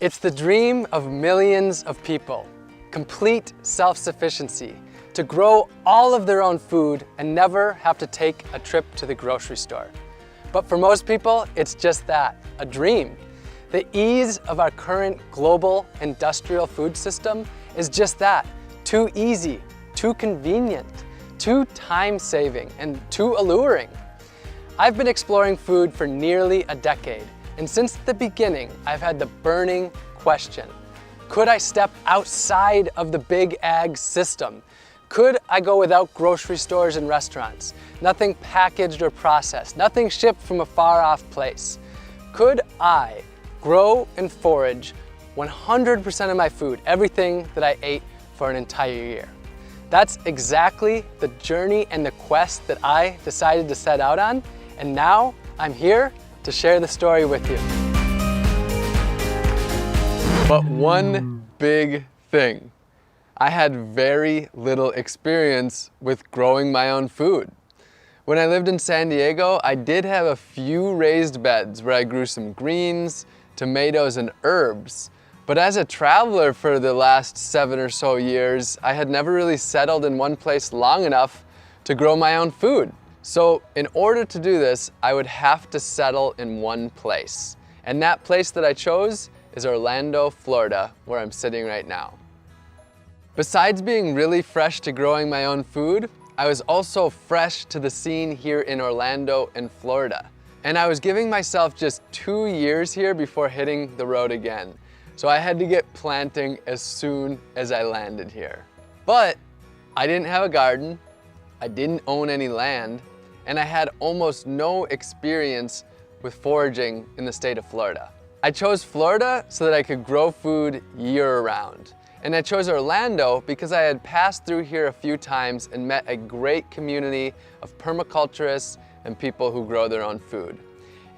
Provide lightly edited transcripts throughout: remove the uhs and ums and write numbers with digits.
It's the dream of millions of people, complete self-sufficiency, to grow all of their own food and never have to take a trip to the grocery store. But for most people, it's just that, a dream. The ease of our current global industrial food system is just that, too easy, too convenient, too time-saving, and too alluring. I've been exploring food for nearly a decade, and since the beginning, I've had the burning question: could I step outside of the big ag system? Could I go without grocery stores and restaurants? Nothing packaged or processed, nothing shipped from a far-off place. Could I grow and forage 100% of my food, everything that I ate for an entire year? That's exactly the journey and the quest that I decided to set out on, and now I'm here to share the story with you. But one big thing. I had very little experience with growing my own food. When I lived in San Diego, I did have a few raised beds where I grew some greens, tomatoes, and herbs. But as a traveler for the last 7 or so years, I had never really settled in one place long enough to grow my own food. So in order to do this, I would have to settle in one place. And that place that I chose is Orlando, Florida, where I'm sitting right now. Besides being really fresh to growing my own food, I was also fresh to the scene here in Orlando and Florida. And I was giving myself just 2 years here before hitting the road again. So I had to get planting as soon as I landed here. But I didn't have a garden, I didn't own any land, and I had almost no experience with foraging in the state of Florida. I chose Florida so that I could grow food year-round. And I chose Orlando because I had passed through here a few times and met a great community of permaculturists and people who grow their own food.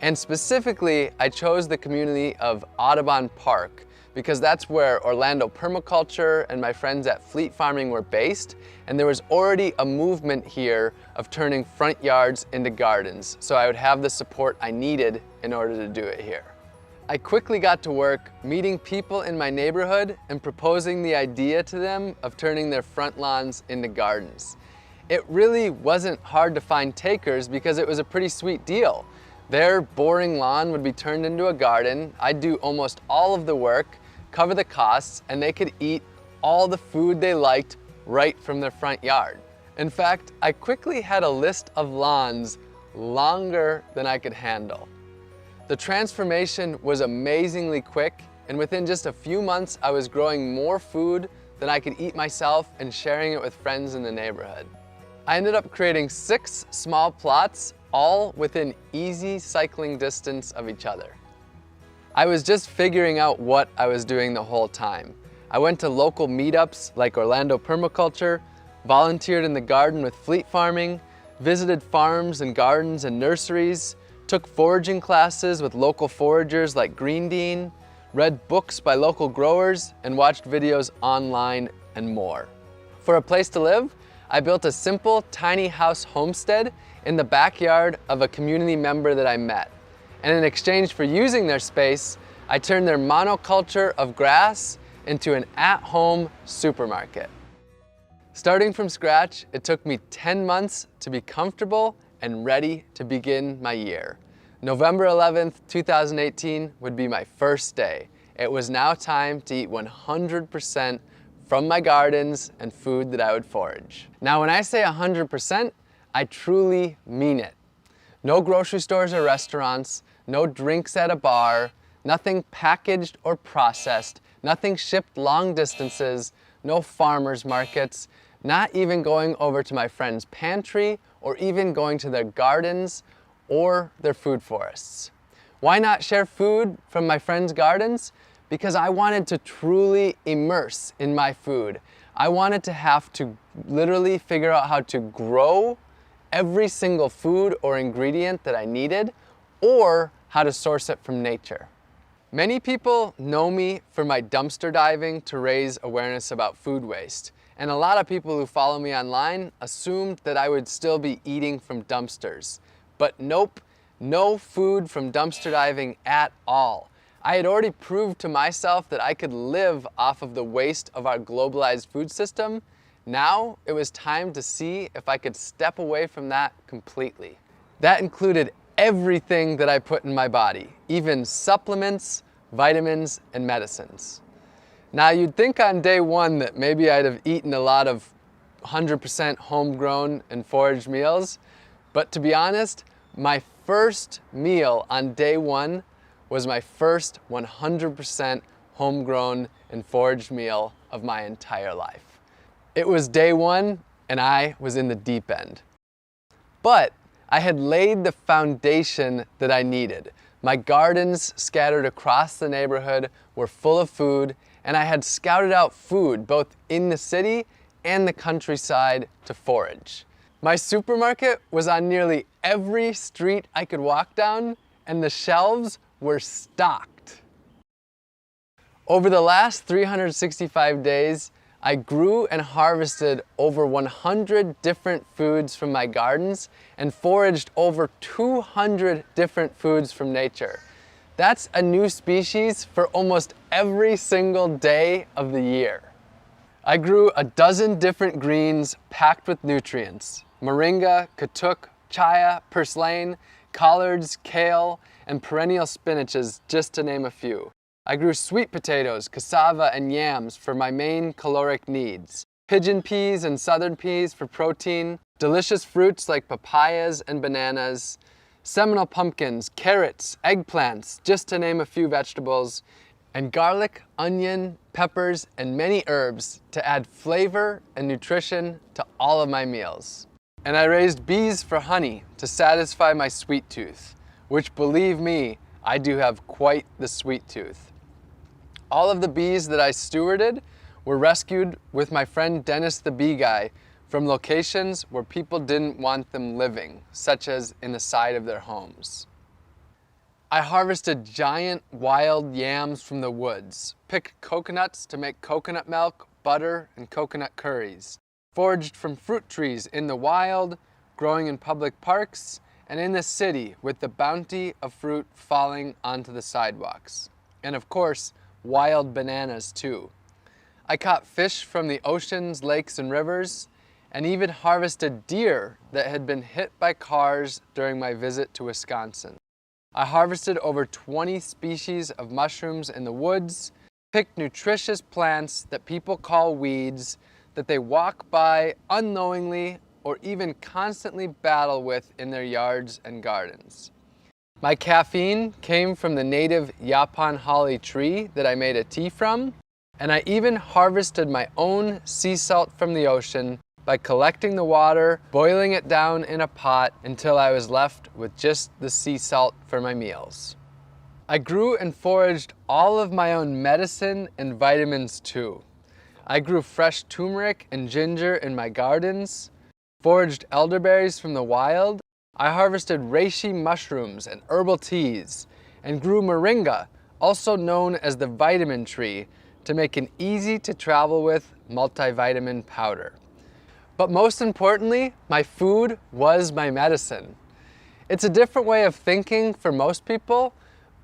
And specifically, I chose the community of Audubon Park because that's where Orlando Permaculture and my friends at Fleet Farming were based, and there was already a movement here of turning front yards into gardens, so I would have the support I needed in order to do it here. I quickly got to work meeting people in my neighborhood and proposing the idea to them of turning their front lawns into gardens. It really wasn't hard to find takers because it was a pretty sweet deal. Their boring lawn would be turned into a garden, I'd do almost all of the work, cover the costs, and they could eat all the food they liked right from their front yard. In fact, I quickly had a list of lawns longer than I could handle. The transformation was amazingly quick, and within just a few months, I was growing more food than I could eat myself and sharing it with friends in the neighborhood. I ended up creating 6 small plots, all within easy cycling distance of each other. I was just figuring out what I was doing the whole time. I went to local meetups like Orlando Permaculture, volunteered in the garden with Fleet Farming, visited farms and gardens and nurseries, took foraging classes with local foragers like Green Dean, read books by local growers, and watched videos online and more. For a place to live, I built a simple tiny house homestead in the backyard of a community member that I met. And in exchange for using their space, I turned their monoculture of grass into an at-home supermarket. Starting from scratch, it took me 10 months to be comfortable and ready to begin my year. November 11th, 2018 would be my first day. It was now time to eat 100% from my gardens and food that I would forage. Now, when I say 100%, I truly mean it. No grocery stores or restaurants, no drinks at a bar, nothing packaged or processed, nothing shipped long distances, no farmers markets, not even going over to my friend's pantry or even going to their gardens or their food forests. Why not share food from my friends' gardens? Because I wanted to truly immerse in my food. I wanted to have to literally figure out how to grow every single food or ingredient that I needed, or how to source it from nature. Many people know me for my dumpster diving to raise awareness about food waste. And a lot of people who follow me online assumed that I would still be eating from dumpsters. But nope, no food from dumpster diving at all. I had already proved to myself that I could live off of the waste of our globalized food system. Now it was time to see if I could step away from that completely. That included everything that I put in my body, even supplements, vitamins, and medicines. Now you'd think on day one that maybe I'd have eaten a lot of 100% homegrown and foraged meals, but to be honest, my first meal on day one was my first 100% homegrown and foraged meal of my entire life. It was day one and I was in the deep end. But I had laid the foundation that I needed. My gardens scattered across the neighborhood were full of food, and I had scouted out food both in the city and the countryside to forage. My supermarket was on nearly every street I could walk down, and the shelves were stocked. Over the last 365 days, I grew and harvested over 100 different foods from my gardens and foraged over 200 different foods from nature. That's a new species for almost every single day of the year. I grew a dozen different greens packed with nutrients: moringa, katuk, chaya, purslane, collards, kale, and perennial spinaches, just to name a few. I grew sweet potatoes, cassava, and yams for my main caloric needs, pigeon peas and southern peas for protein, delicious fruits like papayas and bananas, Seminole pumpkins, carrots, eggplants, just to name a few vegetables, and garlic, onion, peppers, and many herbs to add flavor and nutrition to all of my meals. And I raised bees for honey to satisfy my sweet tooth, which, believe me, I do have quite the sweet tooth. All of the bees that I stewarded were rescued with my friend Dennis the Bee Guy from locations where people didn't want them living, such as in the side of their homes. I harvested giant wild yams from the woods, picked coconuts to make coconut milk, butter, and coconut curries, foraged from fruit trees in the wild, growing in public parks, and in the city with the bounty of fruit falling onto the sidewalks. And of course, wild bananas too. I caught fish from the oceans, lakes, and rivers, and even harvested deer that had been hit by cars during my visit to Wisconsin. I harvested over 20 species of mushrooms in the woods, picked nutritious plants that people call weeds that they walk by unknowingly or even constantly battle with in their yards and gardens. My caffeine came from the native Yaupon holly tree that I made a tea from, and I even harvested my own sea salt from the ocean by collecting the water, boiling it down in a pot until I was left with just the sea salt for my meals. I grew and foraged all of my own medicine and vitamins too. I grew fresh turmeric and ginger in my gardens, foraged elderberries from the wild. I harvested reishi mushrooms and herbal teas, and grew moringa, also known as the vitamin tree, to make an easy to travel with multivitamin powder. But most importantly, my food was my medicine. It's a different way of thinking for most people,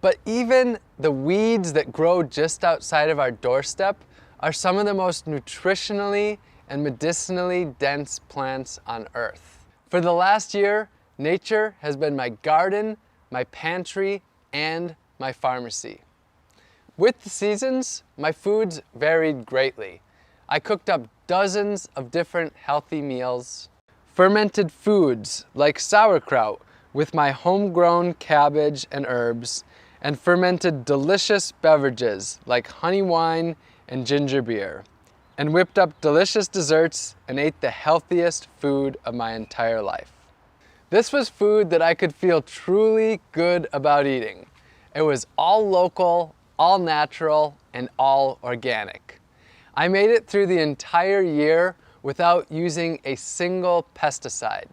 but even the weeds that grow just outside of our doorstep are some of the most nutritionally and medicinally dense plants on Earth. For the last year, nature has been my garden, my pantry, and my pharmacy. With the seasons, my foods varied greatly. I cooked up dozens of different healthy meals, fermented foods like sauerkraut with my homegrown cabbage and herbs, and fermented delicious beverages like honey wine and ginger beer, and whipped up delicious desserts and ate the healthiest food of my entire life. This was food that I could feel truly good about eating. It was all local, all natural, and all organic. I made it through the entire year without using a single pesticide.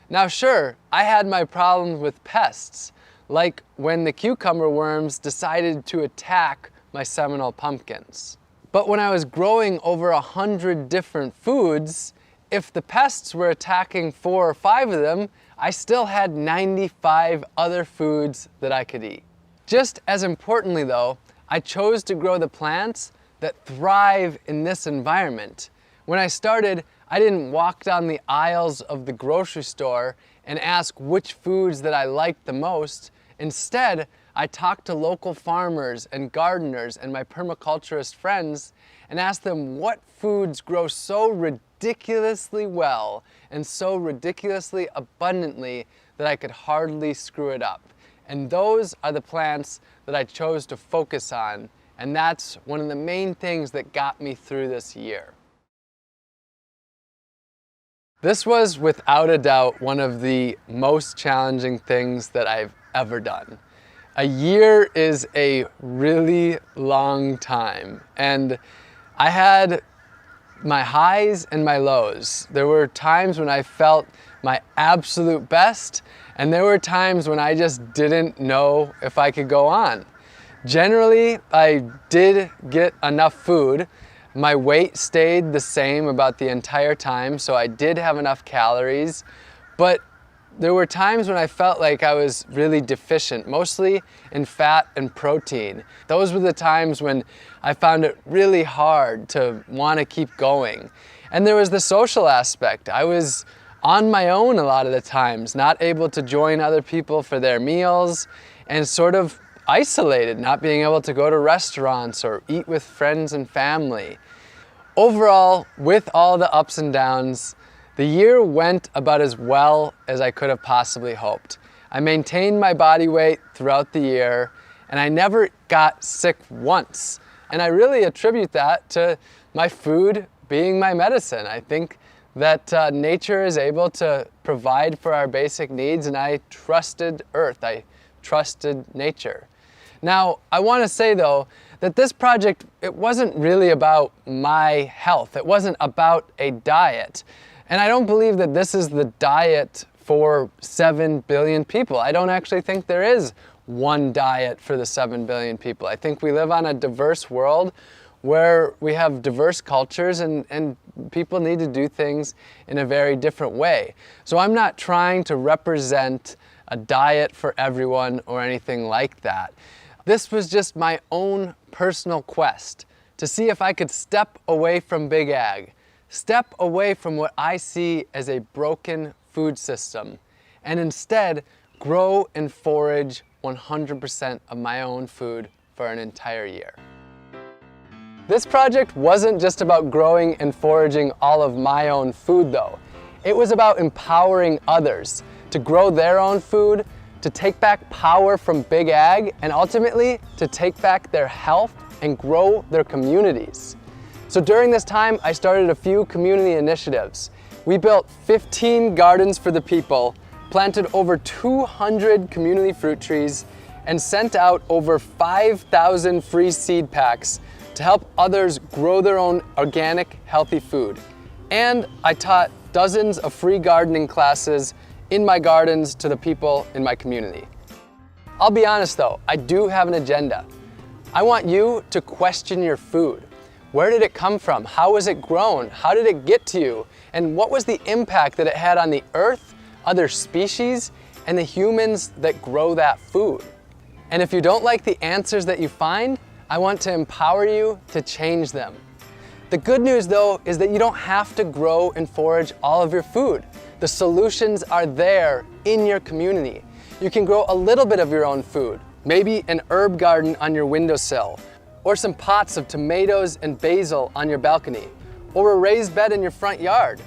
Now sure, I had my problems with pests, like when the cucumber worms decided to attack my Seminole pumpkins. But when I was growing over 100 different foods, if the pests were attacking 4 or 5 of them, I still had 95 other foods that I could eat. Just as importantly though, I chose to grow the plants that thrive in this environment. When I started, I didn't walk down the aisles of the grocery store and ask which foods that I liked the most. Instead, I talked to local farmers and gardeners and my permaculturist friends and asked them what foods grow so ridiculously well and so ridiculously abundantly that I could hardly screw it up. And those are the plants that I chose to focus on, and that's one of the main things that got me through this year. This was without a doubt one of the most challenging things that I've ever done. A year is a really long time, and I had my highs and my lows. There were times when I felt my absolute best, and there were times when I just didn't know if I could go on. Generally, I did get enough food. My weight stayed the same about the entire time, so I did have enough calories, but there were times when I felt like I was really deficient, mostly in fat and protein. Those were the times when I found it really hard to want to keep going. And there was the social aspect. I was on my own a lot of the times, not able to join other people for their meals, and sort of isolated, not being able to go to restaurants or eat with friends and family. Overall, with all the ups and downs, the year went about as well as I could have possibly hoped. I maintained my body weight throughout the year, and I never got sick once. And I really attribute that to my food being my medicine. I think that nature is able to provide for our basic needs, and I trusted Earth. I trusted nature. Now, I want to say though, that this project, it wasn't really about my health. It wasn't about a diet. And I don't believe that this is the diet for 7 billion people. I don't actually think there is one diet for the 7 billion people. I think we live on a diverse world where we have diverse cultures and people need to do things in a very different way. So I'm not trying to represent a diet for everyone or anything like that. This was just my own personal quest to see if I could step away from Big Ag, step away from what I see as a broken food system, and instead grow and forage 100% of my own food for an entire year. This project wasn't just about growing and foraging all of my own food though. It was about empowering others to grow their own food, to take back power from Big Ag, and ultimately to take back their health and grow their communities. So during this time, I started a few community initiatives. We built 15 gardens for the people, planted over 200 community fruit trees, and sent out over 5,000 free seed packs to help others grow their own organic, healthy food. And I taught dozens of free gardening classes in my gardens to the people in my community. I'll be honest though, I do have an agenda. I want you to question your food. Where did it come from? How was it grown? How did it get to you? And what was the impact that it had on the earth, other species, and the humans that grow that food? And if you don't like the answers that you find, I want to empower you to change them. The good news though is that you don't have to grow and forage all of your food. The solutions are there in your community. You can grow a little bit of your own food, maybe an herb garden on your windowsill, or some pots of tomatoes and basil on your balcony, or a raised bed in your front yard.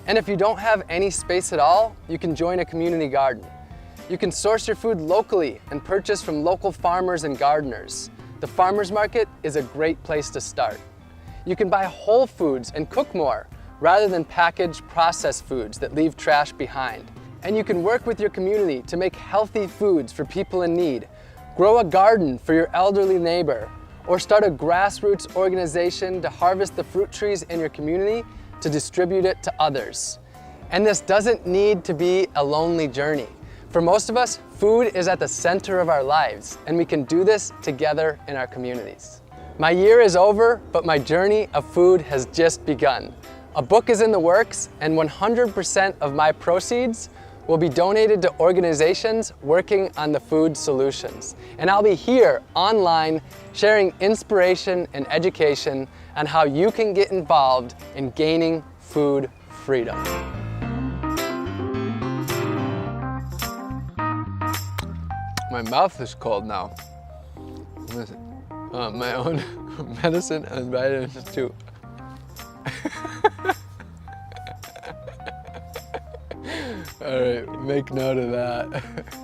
And if you don't have any space at all, you can join a community garden. You can source your food locally and purchase from local farmers and gardeners. The farmers market is a great place to start. You can buy whole foods and cook more, rather than packaged processed foods that leave trash behind. And you can work with your community to make healthy foods for people in need, grow a garden for your elderly neighbor, or start a grassroots organization to harvest the fruit trees in your community to distribute it to others. And this doesn't need to be a lonely journey. For most of us, food is at the center of our lives, and we can do this together in our communities. My year is over, but my journey of food has just begun. A book is in the works, and 100% of my proceeds will be donated to organizations working on the food solutions. And I'll be here online sharing inspiration and education on how you can get involved in gaining food freedom. My mouth is cold now. My own medicine and vitamins too. All right, make note of that.